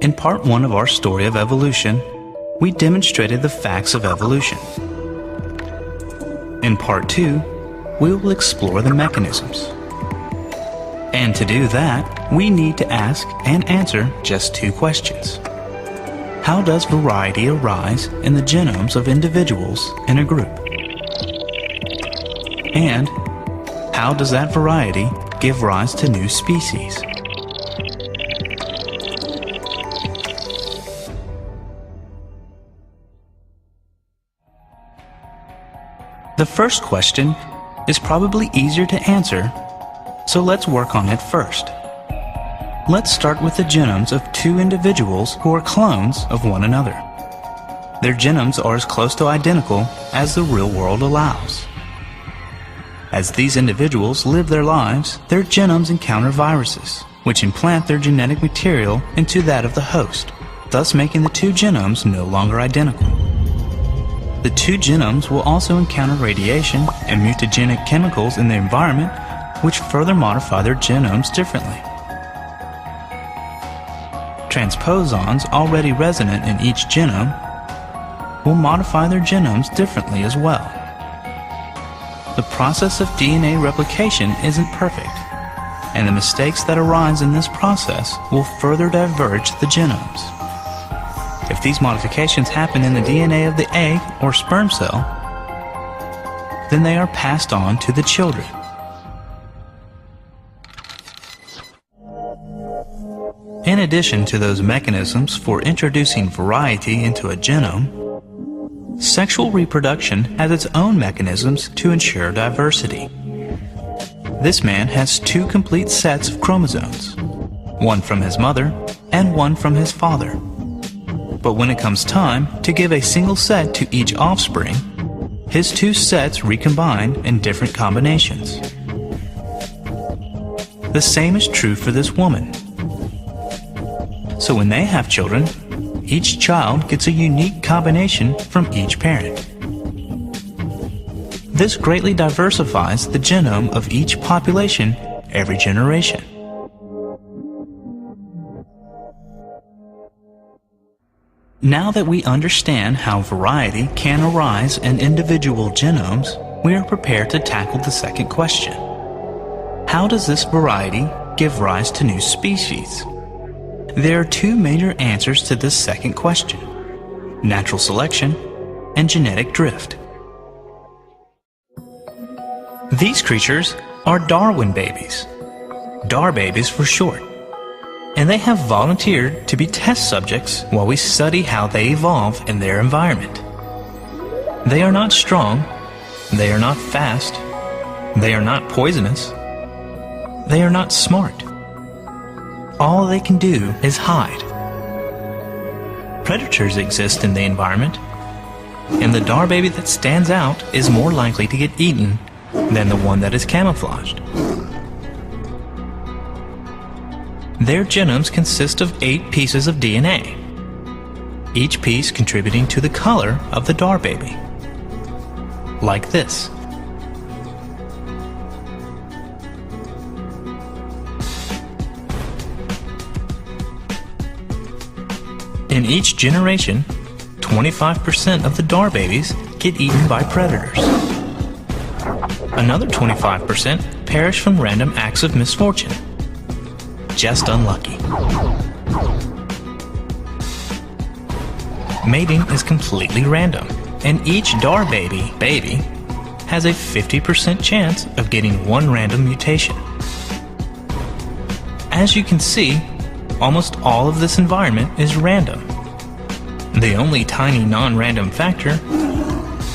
In part 1 of our story of evolution, we demonstrated the facts of evolution. In part 2, we will explore the mechanisms. And to do that, we need to ask and answer just 2 questions. How does variety arise in the genomes of individuals in a group? And how does that variety give rise to new species? The first question is probably easier to answer, so let's work on it first. Let's start with the genomes of 2 individuals who are clones of one another. Their genomes are as close to identical as the real world allows. As these individuals live their lives, their genomes encounter viruses, which implant their genetic material into that of the host, thus making the 2 genomes no longer identical. The 2 genomes will also encounter radiation and mutagenic chemicals in the environment, which further modify their genomes differently. Transposons already resident in each genome will modify their genomes differently as well. The process of DNA replication isn't perfect, and the mistakes that arise in this process will further diverge the genomes. If these modifications happen in the DNA of the egg or sperm cell, then they are passed on to the children. In addition to those mechanisms for introducing variety into a genome, sexual reproduction has its own mechanisms to ensure diversity. This man has 2 complete sets of chromosomes, one from his mother and one from his father. But when it comes time to give a single set to each offspring, his 2 sets recombine in different combinations. The same is true for this woman. So when they have children, each child gets a unique combination from each parent. This greatly diversifies the genome of each population every generation. Now that we understand how variety can arise in individual genomes, we are prepared to tackle the second question. How does this variety give rise to new species? There are 2 major answers to this second question: natural selection and genetic drift. These creatures are Darwin babies, DAR babies for short, and they have volunteered to be test subjects while we study how they evolve in their environment. They are not strong, they are not fast, they are not poisonous, they are not smart. All they can do is hide. Predators exist in the environment, and the DAR baby that stands out is more likely to get eaten than the one that is camouflaged. Their genomes consist of 8 pieces of DNA, each piece contributing to the color of the DAR baby, like this. In each generation, 25% of the DAR babies get eaten by predators. Another 25% perish from random acts of misfortune. Just unlucky. Mating is completely random, and each DAR baby has a 50% chance of getting 1 random mutation. As you can see, almost all of this environment is random. The only tiny non-random factor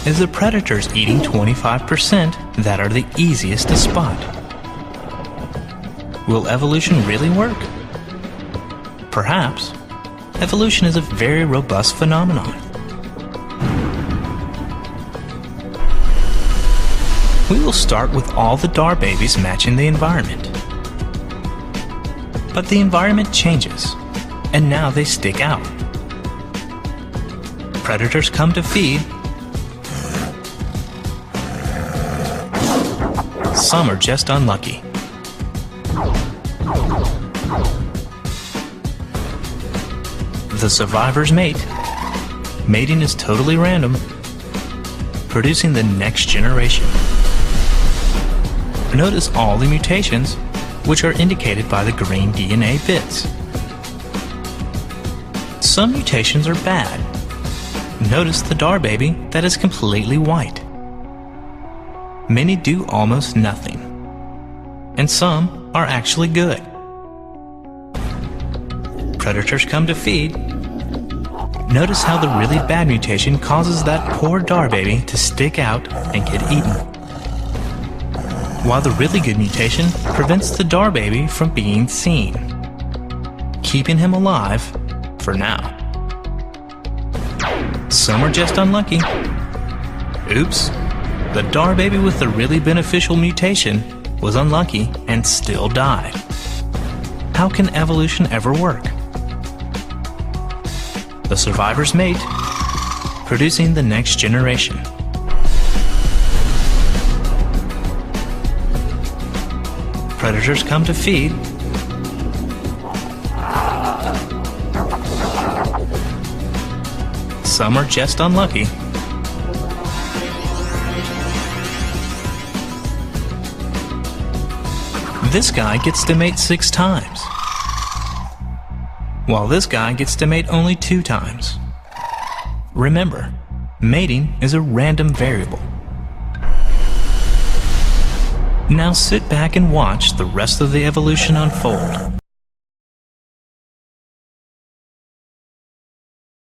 is the predators eating 25% that are the easiest to spot. Will evolution really work? Perhaps. Evolution is a very robust phenomenon. We will start with all the DAR babies matching the environment. But the environment changes, and now they stick out. Predators come to feed. Some are just unlucky. The survivors mate. Mating is totally random, producing the next generation. Notice all the mutations, which are indicated by the green DNA bits. Some mutations are bad. Notice the Dar baby that is completely white. Many do almost nothing, and some are actually good. Predators come to feed. Notice how the really bad mutation causes that poor Dar baby to stick out and get eaten, while the really good mutation prevents the Dar baby from being seen, keeping him alive for now. Some are just unlucky. Oops, the Dar baby with the really beneficial mutation was unlucky and still died. How can evolution ever work? The survivors mate, producing the next generation. Predators come to feed. Some are just unlucky. This guy gets to mate 6 times, while this guy gets to mate only 2 times. Remember, mating is a random variable. Now sit back and watch the rest of the evolution unfold.